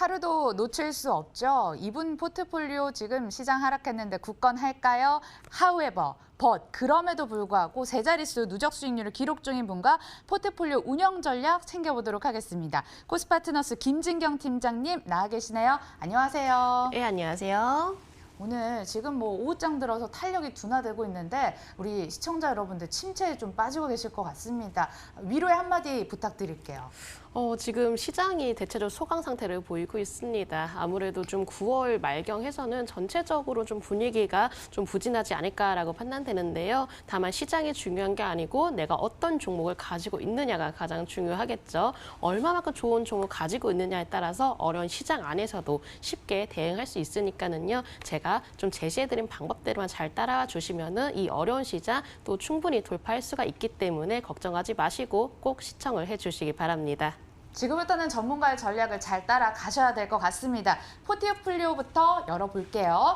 하루도 놓칠 수 없죠. 이분 포트폴리오 지금 시장 하락했는데 굳건할까요? However, but 그럼에도 불구하고 세 자릿수 누적 수익률을 기록 중인 분과 포트폴리오 운영 전략 챙겨보도록 하겠습니다. 코스파트너스 김진경 팀장님 나와 계시네요. 안녕하세요. 네, 안녕하세요. 오늘 지금 뭐 오후장 들어서 탄력이 둔화되고 있는데 우리 시청자 여러분들 침체에 좀 빠지고 계실 것 같습니다. 위로의 한마디 부탁드릴게요. 지금 시장이 대체적으로 소강 상태를 보이고 있습니다. 아무래도 좀 9월 말경해서는 전체적으로 좀 분위기가 좀 부진하지 않을까라고 판단되는데요. 다만 시장이 중요한 게 아니고 내가 어떤 종목을 가지고 있느냐가 가장 중요하겠죠. 얼마만큼 좋은 종목을 가지고 있느냐에 따라서 어려운 시장 안에서도 쉽게 대응할 수 있으니까는요. 제가 좀 제시해드린 방법대로만 잘 따라와 주시면은 이 어려운 시장 또 충분히 돌파할 수가 있기 때문에 걱정하지 마시고 꼭 시청을 해주시기 바랍니다. 지금부터는 전문가의 전략을 잘 따라가셔야 될 것 같습니다. 포트폴리오부터 열어볼게요.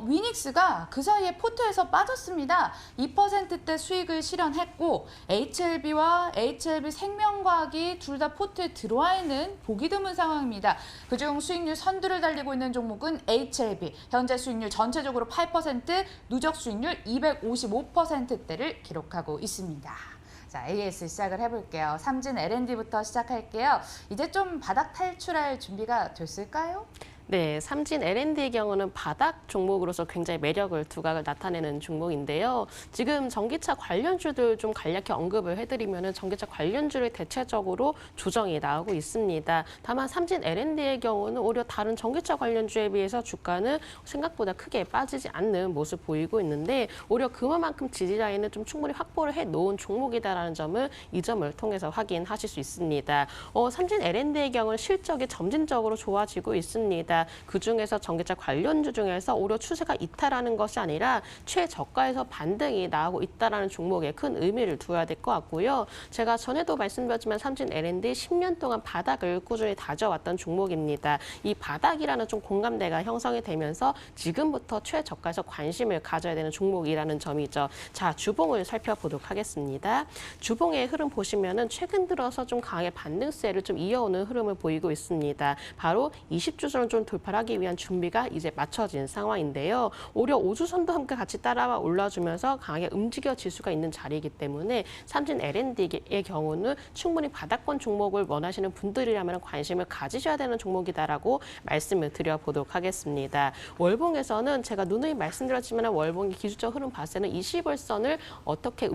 위닉스가 그 사이에 포트에서 빠졌습니다. 2%대 수익을 실현했고 HLB와 HLB 생명과학이 둘 다 포트에 들어와 있는 보기 드문 상황입니다. 그중 수익률 선두를 달리고 있는 종목은 HLB. 현재 수익률 전체적으로 8%, 누적 수익률 255%대를 기록하고 있습니다. 자, AS 시작을 해볼게요. 삼진 L&D부터 시작할게요. 이제 좀 바닥 탈출할 준비가 됐을까요? 네, 삼진 L&D의 경우는 바닥 종목으로서 굉장히 매력을 두각을 나타내는 종목인데요. 지금 전기차 관련주들 좀 간략히 언급을 해드리면은 전기차 관련주를 대체적으로 조정이 나오고 있습니다. 다만 삼진 L&D의 경우는 오히려 다른 전기차 관련주에 비해서 주가는 생각보다 크게 빠지지 않는 모습 보이고 있는데 오히려 그만큼 지지 라인을 좀 충분히 확보를 해놓은 종목이다라는 점을 이 점을 통해서 확인하실 수 있습니다. 삼진 L&D의 경우는 실적이 점진적으로 좋아지고 있습니다. 그중에서 전기차 관련주 중에서 오히려 추세가 이탈하는 것이 아니라 최저가에서 반등이 나오고 있다는 종목에 큰 의미를 두어야 될 것 같고요. 제가 전에도 말씀드렸지만 삼진 L&D 10년 동안 바닥을 꾸준히 다져왔던 종목입니다. 이 바닥이라는 좀 공감대가 형성이 되면서 지금부터 최저가에서 관심을 가져야 되는 종목이라는 점이죠. 자, 주봉을 살펴보도록 하겠습니다. 주봉의 흐름 보시면은 최근 들어서 좀 강하게 반등세를 좀 이어오는 흐름을 보이고 있습니다. 바로 20주선을 좀 돌파를 하기 위한 준비가 이제 맞춰진 상황인데요. 오히려 5주선도 함께 같이 따라와 올라주면서 강하게 움직여질 수가 있는 자리이기 때문에 삼진 L&D의 경우는 충분히 바닥권 종목을 원하시는 분들이라면 관심을 가지셔야 되는 종목이다라고 말씀을 드려보도록 하겠습니다. 월봉에서는 제가 누누이 말씀드렸지만 월봉의 기술적 흐름 봤을 때는 20월선을 어떻게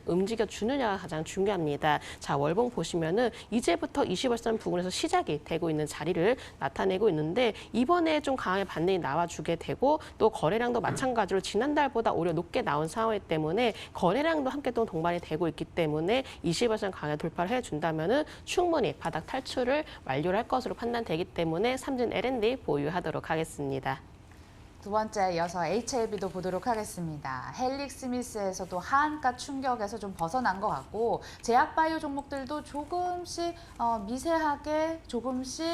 움직여주느냐가 가장 중요합니다. 자, 월봉 보시면은 이제부터 20월선 부근에서 시작이 되고 있는 자리를 나타내고 있는데 이번에 좀 강하게 반등이 나와주게 되고 또 거래량도 마찬가지로 지난달보다 오히려 높게 나온 상황이기 때문에 거래량도 함께 또 동반이 되고 있기 때문에 20월선 강하게 돌파를 해준다면은 충분히 바닥 탈출을 완료를 할 것으로 판단되기 때문에 삼진 L&D 보유하도록 하겠습니다. 두 번째 이어서 HLB도 보도록 하겠습니다. 헬릭스미스에서도 하한가 충격에서 좀 벗어난 것 같고 제약바이오 종목들도 조금씩 미세하게 조금씩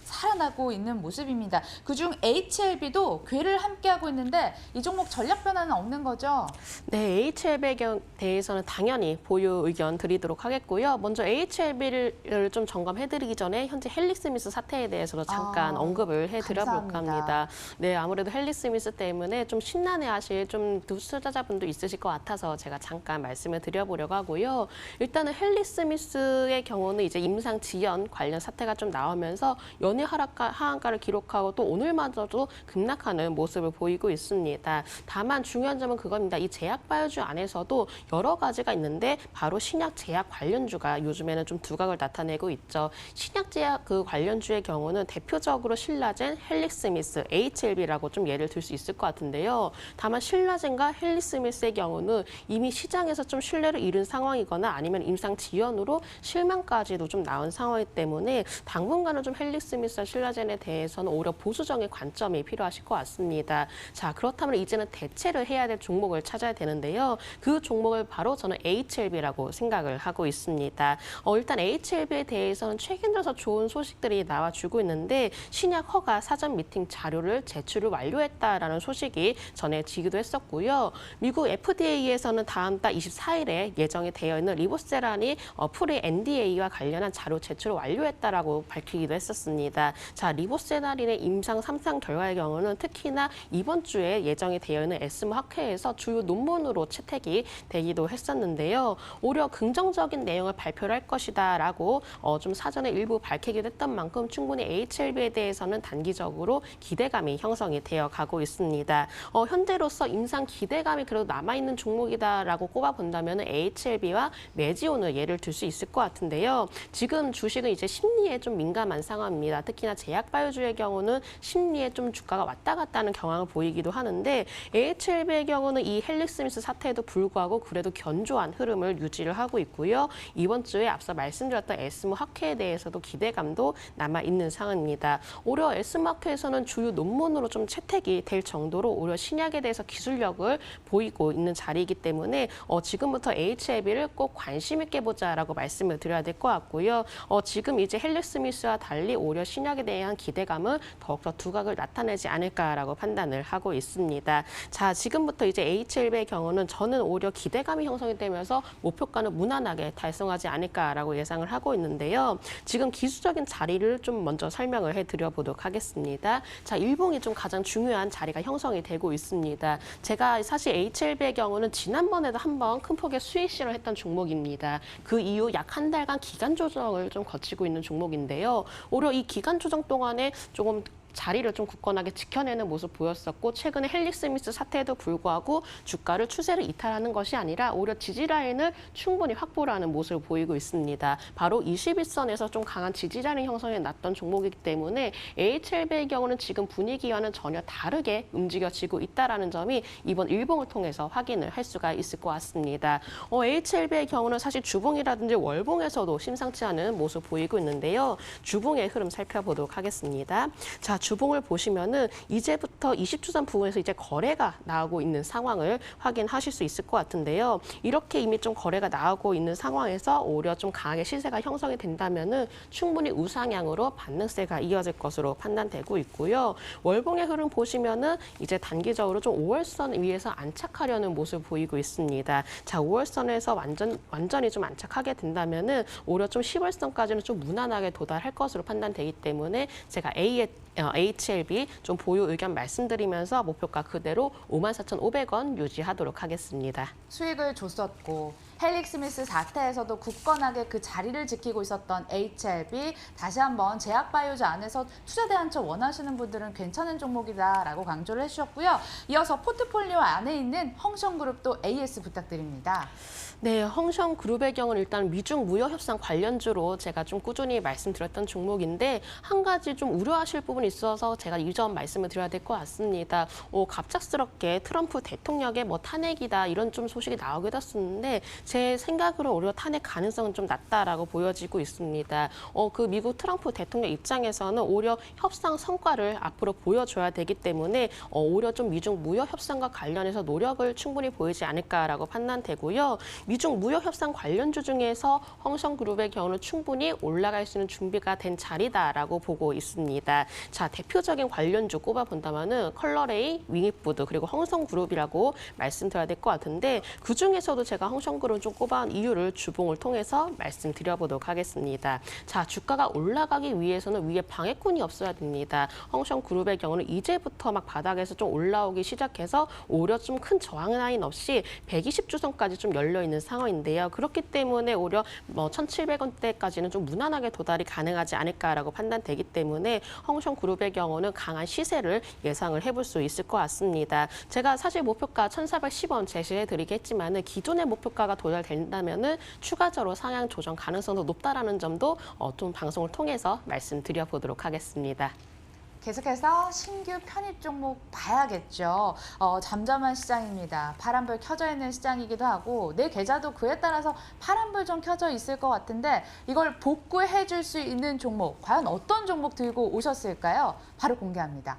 살아나고 있는 모습입니다. 그중 HLB도 궤를 함께하고 있는데 이 종목 전략 변화는 없는 거죠? 네, HLB에 대해서는 당연히 보유 의견 드리도록 하겠고요. 먼저 HLB를 좀 점검해드리기 전에 현재 헬릭스미스 사태에 대해서도 잠깐 언급을 해드려볼까 합니다. 네, 아무래도 헬릭스미스 때문에 좀 심란해하실 좀 투자자분도 있으실 것 같아서 제가 잠깐 말씀을 드려보려고 하고요. 일단은 헬릭스미스의 경우는 이제 임상 지연 관련 사태가 좀 나오면서 연일 하한가를 기록하고 또 오늘마저도 급락하는 모습을 보이고 있습니다. 다만 중요한 점은 그겁니다. 이 제약바이오주 안에서도 여러 가지가 있는데 바로 신약 제약 관련주가 요즘에는 좀 두각을 나타내고 있죠. 신약 제약 그 관련주의 경우는 대표적으로 신라젠, 헬릭스미스, HLB라고 좀 예를 들 수 있을 것 같은데요. 다만 신라젠과 헬릭스미스의 경우는 이미 시장에서 좀 신뢰를 잃은 상황이거나 아니면 임상 지연으로 실망까지도 좀 나온 상황이기 때문에 당분간은 좀 헬릭스미스 신라젠에 대해서는 오히려 보수적인 관점이 필요하실 것 같습니다. 자, 그렇다면 이제는 대체를 해야 될 종목을 찾아야 되는데요. 그 종목을 바로 저는 HLB라고 생각을 하고 있습니다. 일단 HLB에 대해서는 최근 들어서 좋은 소식들이 나와주고 있는데 신약 허가 사전 미팅 자료를 제출을 완료했다라는 소식이 전해지기도 했었고요. 미국 FDA에서는 다음 달 24일에 예정이 되어 있는 리보세란이 프리 NDA와 관련한 자료 제출을 완료했다라고 밝히기도 했었습니다. 있습니다. 자, 리보세라린의 임상 3상 결과의 경우는 특히나 이번 주에 예정이 되어 있는 에스모 학회에서 주요 논문으로 채택이 되기도 했었는데요. 오히려 긍정적인 내용을 발표를 할 것이다라고 좀 사전에 일부 밝히기도 했던 만큼 충분히 HLB에 대해서는 단기적으로 기대감이 형성이 되어 가고 있습니다. 현재로서 임상 기대감이 그래도 남아있는 종목이다라고 꼽아본다면 HLB와 메지온을 예를 들 수 있을 것 같은데요. 지금 주식은 이제 심리에 좀 민감한 상황입니다. 특히나 제약바이오주의 경우는 심리에 좀 주가가 왔다 갔다 하는 경향을 보이기도 하는데 HLB의 경우는 이 헬릭스미스 사태에도 불구하고 그래도 견조한 흐름을 유지를 하고 있고요. 이번 주에 앞서 말씀드렸던 에스모 학회에 대해서도 기대감도 남아있는 상황입니다. 오히려 에스모 학회에서는 주요 논문으로 좀 채택이 될 정도로 오히려 신약에 대해서 기술력을 보이고 있는 자리이기 때문에 지금부터 HLB를 꼭 관심 있게 보자라고 말씀을 드려야 될 것 같고요. 지금 이제 헬릭스미스와 달리 오히려 신약에 대한 기대감은 더욱더 두각을 나타내지 않을까라고 판단을 하고 있습니다. 자, 지금부터 이제 HLB의 경우는 저는 오히려 기대감이 형성이 되면서 목표가는 무난하게 달성하지 않을까라고 예상을 하고 있는데요. 지금 기술적인 자리를 좀 먼저 설명을 해드려 보도록 하겠습니다. 자, 일봉이 좀 가장 중요한 자리가 형성이 되고 있습니다. 제가 사실 HLB의 경우는 지난번에도 한번 큰 폭의 수익 실현을 했던 종목입니다. 그 이후 약 한 달간 기간 조정을 좀 거치고 있는 종목인데요. 오히려 이 기간 조정 동안에 조금 자리를 좀 굳건하게 지켜내는 모습 보였었고 최근에 헬릭스미스 사태에도 불구하고 주가를 추세를 이탈하는 것이 아니라 오히려 지지 라인을 충분히 확보를 하는 모습을 보이고 있습니다. 바로 21선에서 좀 강한 지지 라인 형성이 났던 종목이기 때문에 HLB의 경우는 지금 분위기와는 전혀 다르게 움직여지고 있다는 점이 이번 일봉을 통해서 확인을 할 수가 있을 것 같습니다. HLB의 경우는 사실 주봉이라든지 월봉에서도 심상치 않은 모습 보이고 있는데요. 주봉의 흐름 살펴보도록 하겠습니다. 자, 주봉을 보시면은 이제부터 20주선 부근에서 이제 거래가 나오고 있는 상황을 확인하실 수 있을 것 같은데요. 이렇게 이미 좀 거래가 나오고 있는 상황에서 오히려 좀 강하게 시세가 형성이 된다면은 충분히 우상향으로 반등세가 이어질 것으로 판단되고 있고요. 월봉의 흐름 보시면은 이제 단기적으로 좀 5월선 위에서 안착하려는 모습을 보이고 있습니다. 자, 5월선에서 완전히 좀 안착하게 된다면은 오히려 좀 10월선까지는 좀 무난하게 도달할 것으로 판단되기 때문에 제가 HLB 좀 보유 의견 말씀드리면서 목표가 그대로 54,500원 유지하도록 하겠습니다. 수익을 줬었고 헬릭스미스 사태에서도 굳건하게 그 자리를 지키고 있었던 HLB 다시 한번 제약바이오주 안에서 투자 대안처 원하시는 분들은 괜찮은 종목이다라고 강조를 해주셨고요. 이어서 포트폴리오 안에 있는 헝성그룹도 AS 부탁드립니다. 네, 헝성그룹의 경우는 일단 미중 무역 협상 관련주로 제가 좀 꾸준히 말씀드렸던 종목인데 한 가지 좀 우려하실 부분이 있어서 제가 이 점 말씀을 드려야 될 것 같습니다. 갑작스럽게 트럼프 대통령의 뭐 탄핵이다 이런 좀 소식이 나오기도 했었는데 제 생각으로 오히려 탄핵 가능성은 좀 낮다라고 보여지고 있습니다. 그 미국 트럼프 대통령 입장에서는 오히려 협상 성과를 앞으로 보여줘야 되기 때문에 오히려 좀 미중 무역 협상과 관련해서 노력을 충분히 보이지 않을까라고 판단되고요. 미중 무역 협상 관련주 중에서 헝성그룹의 경우는 충분히 올라갈 수 있는 준비가 된 자리다라고 보고 있습니다. 자, 대표적인 관련주 꼽아본다면은 컬러레이, 윙익푸드 그리고 헝성그룹이라고 말씀드려야 될 것 같은데 그 중에서도 제가 헝성그룹 좀 꼽아온 이유를 주봉을 통해서 말씀드려보도록 하겠습니다. 자, 주가가 올라가기 위해서는 위에 방해꾼이 없어야 됩니다. 헝성그룹의 경우는 이제부터 막 바닥에서 좀 올라오기 시작해서 오히려 좀 큰 저항 라인 없이 120주선까지 좀 열려 있는 상황인데요. 그렇기 때문에 오히려 1,700원대까지는 좀 무난하게 도달이 가능하지 않을까라고 판단되기 때문에 헝성그룹의 경우는 강한 시세를 예상을 해볼 수 있을 것 같습니다. 제가 사실 목표가 1,410원 제시해드리겠지만 기존의 목표가가 도달된다면 추가적으로 상향 조정 가능성도 높다라는 점도 좀 방송을 통해서 말씀드려보도록 하겠습니다. 계속해서 신규 편입 종목 봐야겠죠. 잠잠한 시장입니다. 파란불 켜져 있는 시장이기도 하고 내 계좌도 그에 따라서 파란불 좀 켜져 있을 것 같은데 이걸 복구해 줄 수 있는 종목 과연 어떤 종목 들고 오셨을까요? 바로 공개합니다.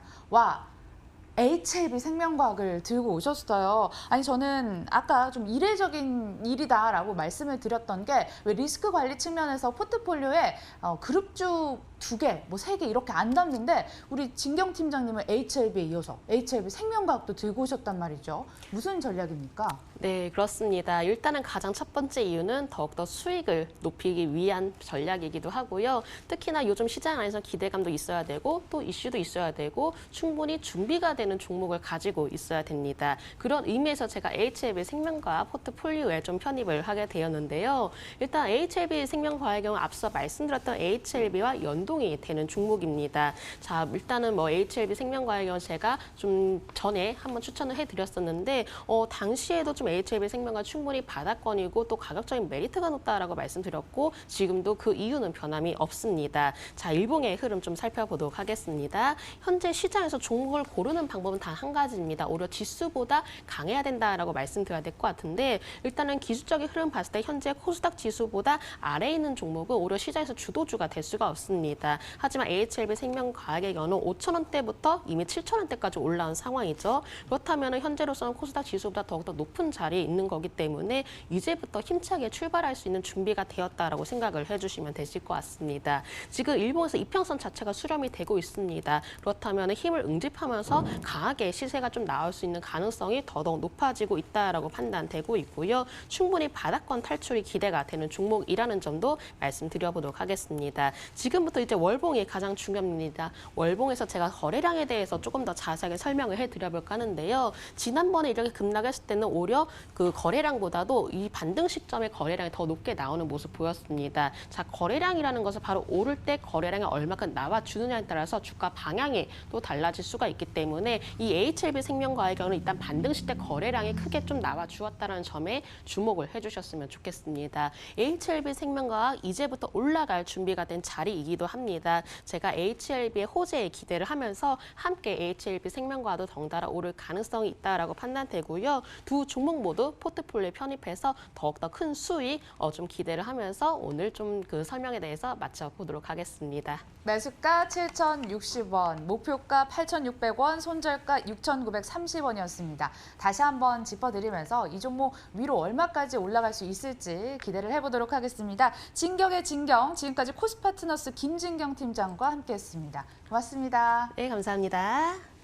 HLB 생명과학을 들고 오셨어요. 아니 저는 아까 좀 이례적인 일이다라고 말씀을 드렸던 게 왜 리스크 관리 측면에서 포트폴리오에 그룹주 두 개, 뭐 세 개 이렇게 안 담는데 우리 진경 팀장님은 HLB에 이어서 HLB 생명과학도 들고 오셨단 말이죠. 무슨 전략입니까? 네, 그렇습니다. 일단은 가장 첫 번째 이유는 더욱더 수익을 높이기 위한 전략이기도 하고요. 특히나 요즘 시장 안에서 기대감도 있어야 되고 또 이슈도 있어야 되고 충분히 준비가 되는 종목을 가지고 있어야 됩니다. 그런 의미에서 제가 HLB 생명과학 포트폴리오에 좀 편입을 하게 되었는데요. 일단 HLB 생명과학의 경우 앞서 말씀드렸던 HLB와 연동이 되는 종목입니다. 자, 일단은 뭐 HLB 생명과학의 경우 제가 좀 전에 한번 추천을 해드렸었는데 당시에도 좀 HLB 생명과 충분히 바닥권이고 또 가격적인 메리트가 높다라고 말씀드렸고 지금도 그 이유는 변함이 없습니다. 자, 일봉의 흐름 좀 살펴보도록 하겠습니다. 현재 시장에서 종목을 고르는 방법은 단 한 가지입니다. 오히려 지수보다 강해야 된다라고 말씀드려야 될 것 같은데 일단은 기술적인 흐름 봤을 때 현재 코스닥 지수보다 아래에 있는 종목은 오히려 시장에서 주도주가 될 수가 없습니다. 하지만 HLB 생명과학의 경우는 5,000원대부터 이미 7,000원대까지 올라온 상황이죠. 그렇다면 현재로서는 코스닥 지수보다 더욱더 높은 자리에 있는 거기 때문에 이제부터 힘차게 출발할 수 있는 준비가 되었다라고 생각을 해주시면 되실 것 같습니다. 지금 일본에서 이평선 자체가 수렴이 되고 있습니다. 그렇다면 힘을 응집하면서 강하게 시세가 좀 나올 수 있는 가능성이 더더욱 높아지고 있다라고 판단되고 있고요. 충분히 바닥권 탈출이 기대가 되는 종목이라는 점도 말씀드려보도록 하겠습니다. 지금부터 이제 월봉이 가장 중요합니다. 월봉에서 제가 거래량에 대해서 조금 더 자세하게 설명을 해드려볼까 하는데요. 지난번에 이렇게 급락했을 때는 오히려 그 거래량보다도 이 반등 시점에 거래량이 더 높게 나오는 모습 보였습니다. 자, 거래량이라는 것은 바로 오를 때 거래량이 얼마큼 나와주느냐에 따라서 주가 방향이 또 달라질 수가 있기 때문에 이 HLB 생명과의 경우는 일단 반등 시때 거래량이 크게 좀 나와주었다는 점에 주목을 해주셨으면 좋겠습니다. HLB 생명과학 이제부터 올라갈 준비가 된 자리이기도 합니다. 제가 HLB의 호재에 기대를 하면서 함께 HLB 생명과도 덩달아 오를 가능성이 있다라고 판단되고요. 두 종목 모두 포트폴리오에 편입해서 더욱더 큰 수익 좀 기대를 하면서 오늘 좀 그 설명에 대해서 마쳐보도록 하겠습니다. 매수가 7,060원, 목표가 8,600원, 손절가 6,930원이었습니다. 다시 한번 짚어드리면서 이 종목 위로 얼마까지 올라갈 수 있을지 기대를 해보도록 하겠습니다. 진격의 진경, 지금까지 코스파트너스 김진경 팀장과 함께했습니다. 고맙습니다. 네, 감사합니다.